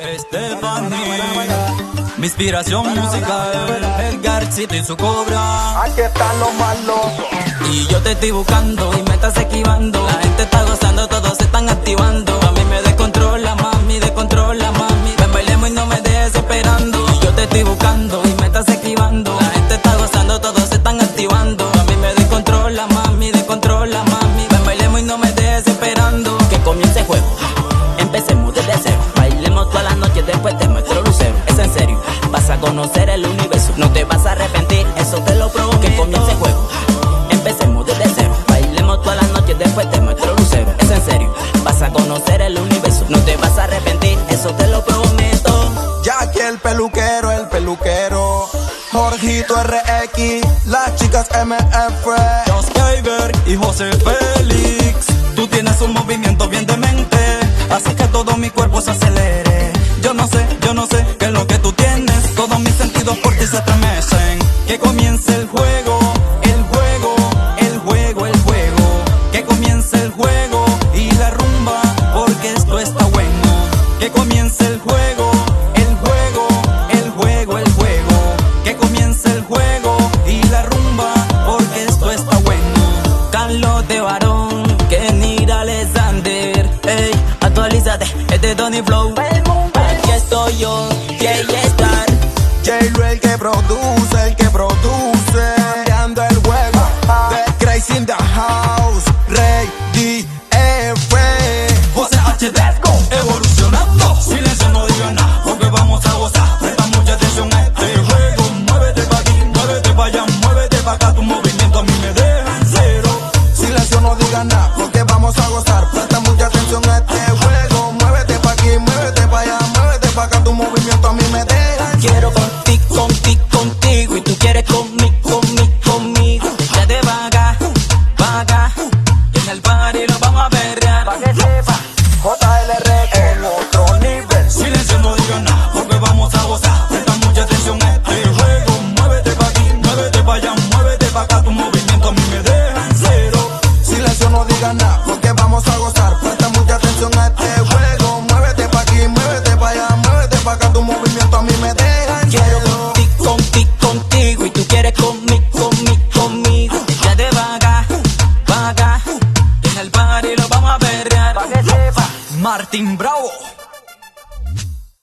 Stephanie, mi inspiración musical, el Garcito y su cobra. Aquí están los más locos. Y yo te estoy buscando y me estás esquivando. La gente está gozando, todos se están activando. A mí me descontrola, mami, descontrola, mami. Ven, bailemos y no me dejes esperando. Y yo te estoy buscando y me estás esquivando. La gente está gozando, todos se están activando. A mí me descontrola, mami, descontrola, mami. Ven, bailemos y no me dejes esperando. Que comience el juego, empecemos desde cero. Bailemos todas las noches después de nuestro lucero. Es en serio, vas a conocer el universo. No te vas a arrepentir, eso te lo prometo. Que comience el juego, empecemos desde cero. Bailemos todas las noches después de nuestro lucero. Es en serio, vas a conocer el universo. No te vas a arrepentir, eso te lo prometo. Jackie el peluquero. Jorgito RX, las chicas MF. Jos Kyber y José Félix. Tú tienes un movimiento bien demente, hace que todo mi cuerpo se acelere. Yo no sé qué es lo que tú tienes. Todos mis sentidos por ti se estremecen. Que comience el juego, el juego, el juego, el juego. Que comience el juego y la rumba, porque esto está bueno. Que comience el juego, el juego, el juego, el juego. Que comience el juego y la rumba, porque esto está bueno. Carlos de Varón, Kenny Alexander, ey, actualízate, es de Donny Flow. Aquí estoy yo, J-Star. J-Lo el que produce, cambiando el juego. The Crazy in the house, Rey D.F. José HD, evolucionando. Silencio, no diga nada, porque vamos a gozar. Presta mucha atención a este juego. Muévete pa' aquí, muévete pa' allá, muévete pa' acá. Tu movimiento a mí me deja en cero. Silencio, no diga nada, porque vamos a gozar. Presta mucha atención a este juego. Muévete pa' aquí, muévete pa' allá, muévete pa' acá. Tu movimiento a mí me deja en Quiero contigo y tú quieres conmigo. Ya te va acá, y en el party lo vamos a perrear. Pa' que sepa, JLR